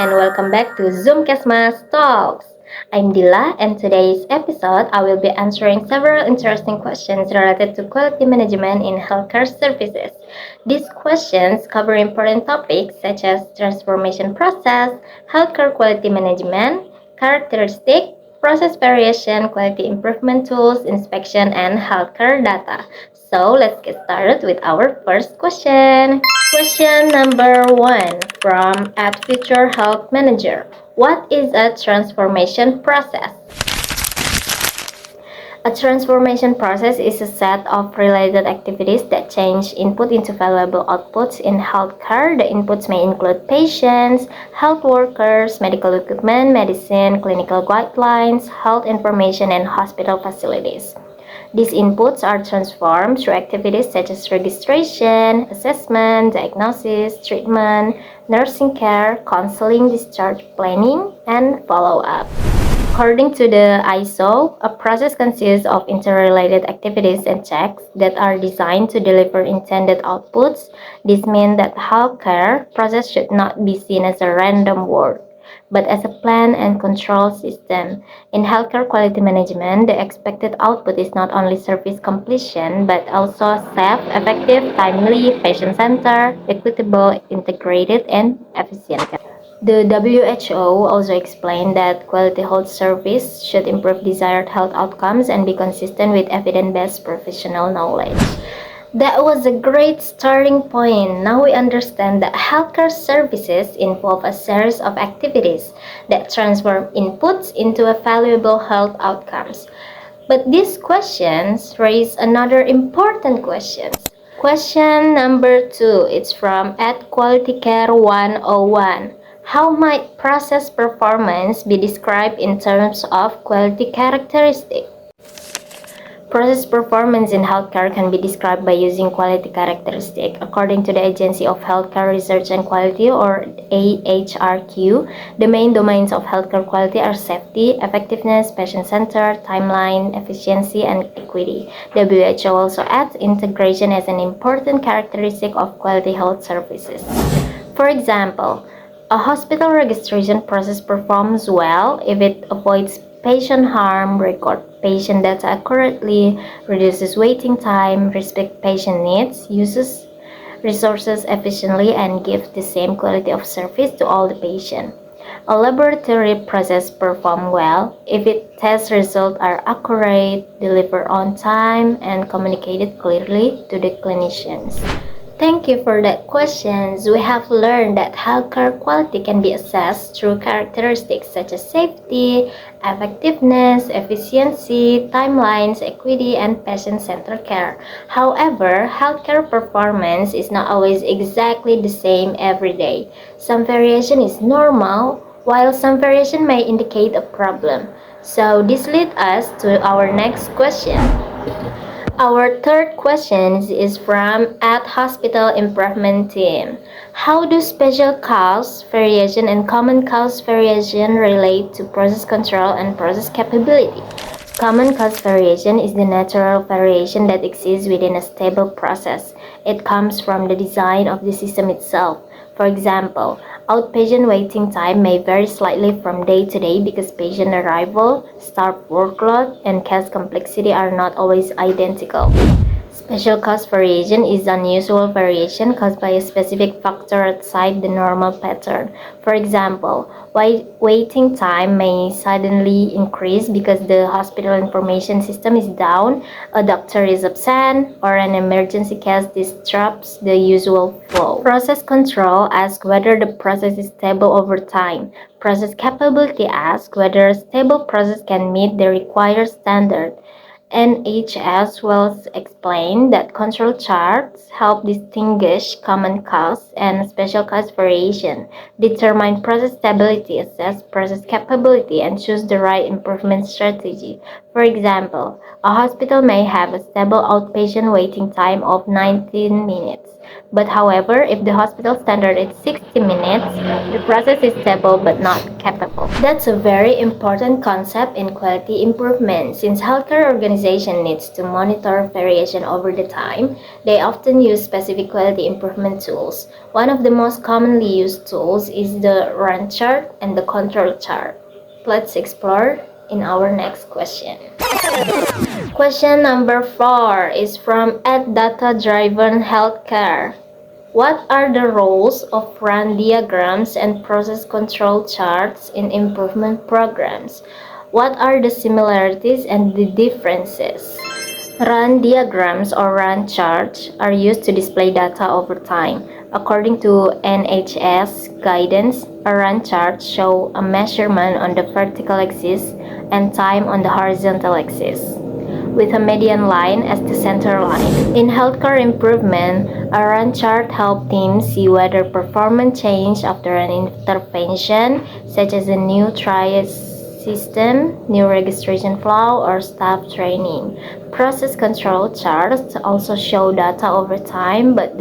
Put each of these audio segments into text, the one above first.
and welcome back to Zoom Kesmas Talks. I'm Dila, and today's episode I will be answering several interesting questions related to quality management in healthcare services. These questions cover important topics such as transformation process, healthcare quality management, characteristic, process variation, quality improvement tools, inspection, and healthcare data. So let's get started with our first question. Question number one from at Future Health Manager. What is a transformation process? A transformation process is a set of related activities that change input into valuable outputs in healthcare. The inputs may include patients, health workers, medical equipment, medicine, clinical guidelines, health information, and hospital facilities. These inputs are transformed through activities such as registration, assessment, diagnosis, treatment, nursing care, counseling, discharge planning, and follow-up. According to the ISO, a process consists of interrelated activities and checks that are designed to deliver intended outputs. This means that healthcare process should not be seen as a random work, but as a plan and control system. In healthcare quality management, the expected output is not only service completion, but also safe, effective, timely, patient-centered, equitable, integrated, and efficient. The WHO also explained that quality health service should improve desired health outcomes and be consistent with evidence-based professional knowledge. That was a great starting point. Now we understand that healthcare services involve a series of activities that transform inputs into a valuable health outcomes. But these questions raise another important question. Question number two, it's from at Quality Care 101. How might process performance be described in terms of quality characteristics? Process performance in healthcare can be described by using quality characteristics. According to the Agency of Healthcare Research and Quality, or AHRQ, the main domains of healthcare quality are safety, effectiveness, patient-centered, timeline, efficiency, and equity. WHO also adds integration as an important characteristic of quality health services. For example, a hospital registration process performs well if it avoids patient harm, record patient data accurately, reduces waiting time, respects patient needs, uses resources efficiently, and gives the same quality of service to all the patients. A laboratory process performs well if its test results are accurate, delivered on time, and communicated clearly to the clinicians. Thank you for that questions. We have learned that healthcare quality can be assessed through characteristics such as safety, effectiveness, efficiency, timelines, equity, and patient-centered care. However, healthcare performance is not always exactly the same every day. Some variation is normal, while some variation may indicate a problem. So this leads us to our next question. Our third question is from at Hospital Improvement Team. How do special cause variation and common cause variation relate to process control and process capability? Common cause variation is the natural variation that exists within a stable process. It comes from the design of the system itself. For example, outpatient waiting time may vary slightly from day to day because patient arrival, staff workload, and case complexity are not always identical. Special cause variation is unusual variation caused by a specific factor outside the normal pattern. For example, waiting time may suddenly increase because the hospital information system is down, a doctor is absent, or an emergency case disrupts the usual flow. Process control asks whether the process is stable over time. Process capability asks whether a stable process can meet the required standard. NHS will explain that control charts help distinguish common cause and special cause variation, determine process stability, assess process capability, and choose the right improvement strategy. For example, a hospital may have a stable outpatient waiting time of 19 minutes. But however, if the hospital standard is 60 minutes, the process is stable but not capable. That's a very important concept in quality improvement. Since healthcare organizations organization needs to monitor variation over the time, they often use specific quality improvement tools. One of the most commonly used tools is the run chart and the control chart. Let's explore in our next question. Question number 4 is from @data-driven healthcare. What are the roles of run diagrams and process control charts in improvement programs? What are the similarities and the differences? Run diagrams or run charts are used to display data over time. According to NHS guidance, a run chart shows a measurement on the vertical axis and time on the horizontal axis, with a median line as the center line. In healthcare improvement, a run chart helps teams see whether performance changed after an intervention, such as a new triage system, new registration flow, or staff training. Process control charts also show data over time, but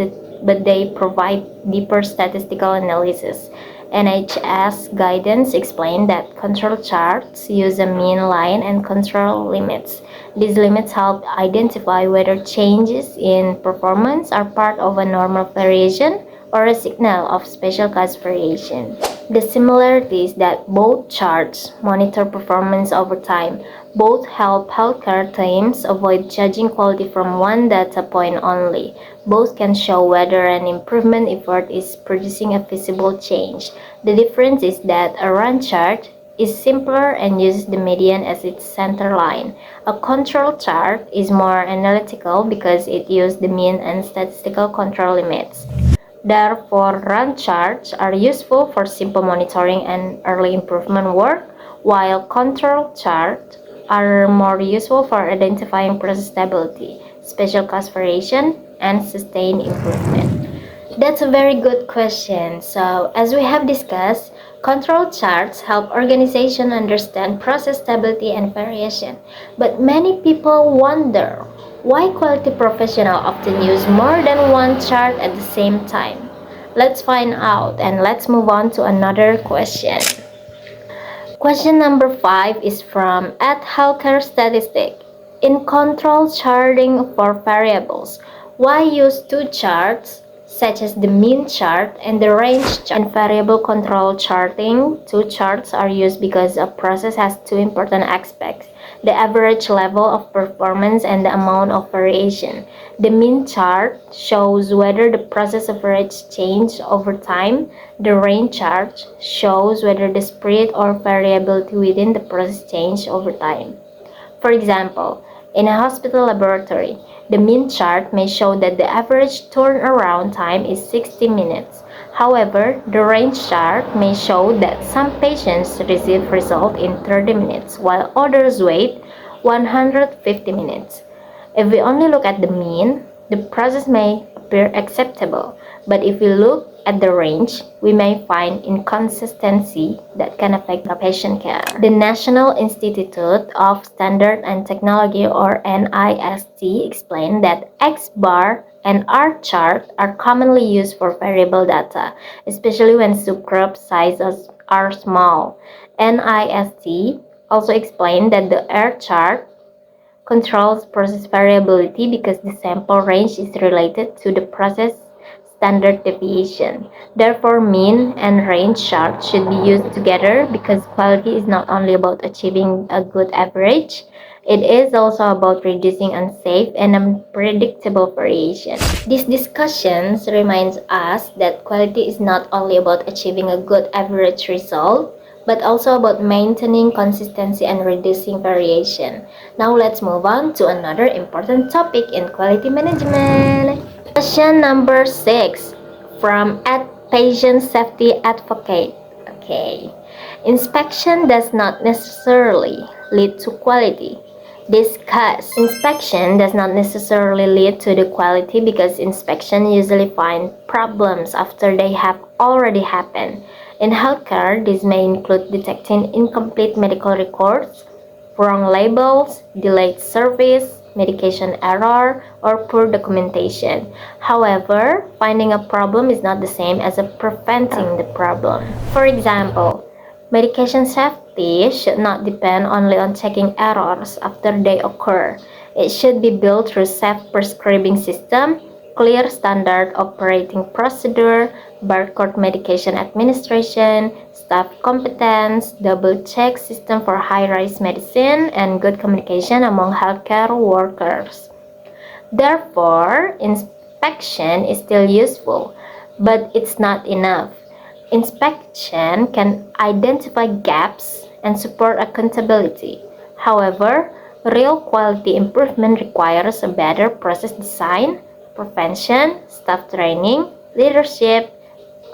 they provide deeper statistical analysis. NHS guidance explained that control charts use a mean line and control limits. These limits help identify whether changes in performance are part of a normal variation or a signal of special case variation. The similarity is that both charts monitor performance over time. Both help healthcare teams avoid judging quality from one data point only. Both can show whether an improvement effort is producing a visible change. The difference is that a run chart is simpler and uses the median as its center line. A control chart is more analytical because it uses the mean and statistical control limits. Therefore, run charts are useful for simple monitoring and early improvement work, while control charts are more useful for identifying process stability, special cause variation, and sustained improvement. That's a very good question. So, as we have discussed, control charts help organizations understand process stability and variation. But many people wonder why quality professionals often use more than one chart at the same time. Let's find out and let's move on to another question. Question number 5 is from @healthcare statistic. In control charting for variables, why use two charts such as the mean chart and the range chart? In variable control charting, two charts are used because a process has two important aspects: the average level of performance and the amount of variation. The mean chart shows whether the process average change over time. The range chart shows whether the spread or variability within the process change over time. For example, in a hospital laboratory, the mean chart may show that the average turnaround time is 60 minutes. However, the range chart may show that some patients receive results in 30 minutes, while others wait 150 minutes. If we only look at the mean, the process may appear acceptable, but if we look at the range, we may find inconsistency that can affect the patient care. The National Institute of Standard and Technology, or NIST, explained that X bar and R chart are commonly used for variable data, especially when subgroup sizes are small. NIST also explained that the R chart controls process variability because the sample range is related to the process standard deviation. Therefore, mean and range charts should be used together because quality is not only about achieving a good average, it is also about reducing unsafe and unpredictable variation. These discussions reminds us that quality is not only about achieving a good average result, but also about maintaining consistency and reducing variation. Now let's move on to another important topic in quality management. Question number 6 from @patient safety advocate. Okay. Inspection does not necessarily lead to quality. Discuss. Inspection does not necessarily lead to the quality because inspection usually find problems after they have already happened. In healthcare, this may include detecting incomplete medical records, wrong labels, delayed service, medication error, or poor documentation. However, finding a problem is not the same as preventing the problem. For example, Medication safety should not depend only on checking errors after they occur. It should be built through safe prescribing system, clear standard operating procedure, barcode medication administration, staff competence, double-check system for high-risk medicine, and good communication among healthcare workers. Therefore, inspection is still useful, but it's not enough. Inspection can identify gaps and support accountability. However, real quality improvement requires a better process design, prevention, staff training, leadership,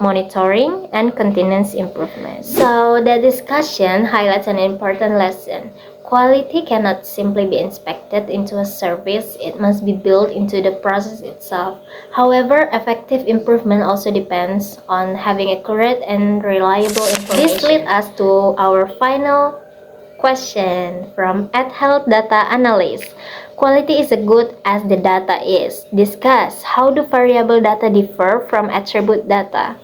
monitoring, and continuous improvement. So, the discussion highlights an important lesson. Quality cannot simply be inspected into a service, it must be built into the process itself. However, effective improvement also depends on having accurate and reliable information. This leads us to our final question from @Health Data Analyst. Quality is as good as the data is. Discuss how do variable data differ from attribute data.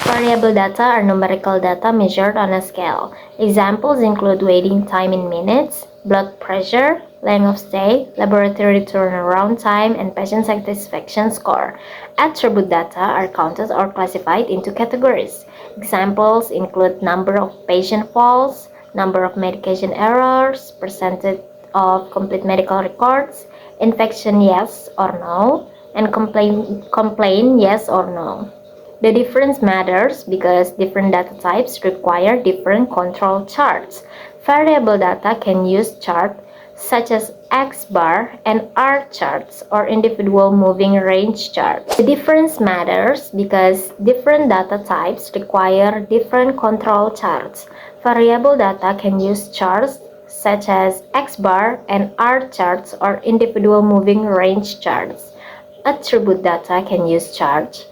Variable data are numerical data measured on a scale. Examples include waiting time in minutes, blood pressure, length of stay, laboratory turnaround time, and patient satisfaction score. Attribute data are counted or classified into categories. Examples include number of patient falls, number of medication errors, percentage of complete medical records, infection yes or no, and complaint yes or no. The difference matters because different data types require different control charts. Variable data can use charts such as X bar and R charts or individual moving range charts. The difference matters because different data types require different control charts. Variable data can use charts such as X bar and R charts or individual moving range charts. Attribute data can use charts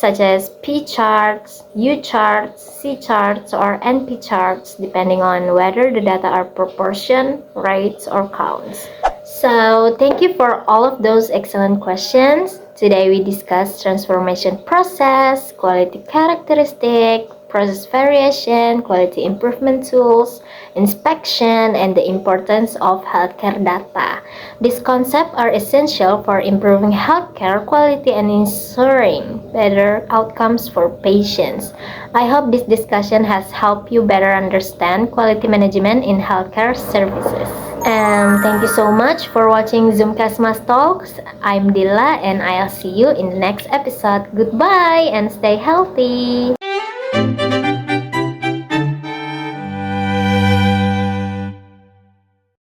such as P charts, U charts, C charts, or NP charts, depending on whether the data are proportion, rates, or counts. So, thank you for all of those excellent questions. Today we discussed transformation process, quality characteristic, process variation, quality improvement tools, inspection, and the importance of healthcare data. These concepts are essential for improving healthcare quality and ensuring better outcomes for patients. I hope this discussion has helped you better understand quality management in healthcare services. And thank you so much for watching Zoomcast Mas Talks. I'm Dilla and I'll see you in the next episode. Goodbye and stay healthy.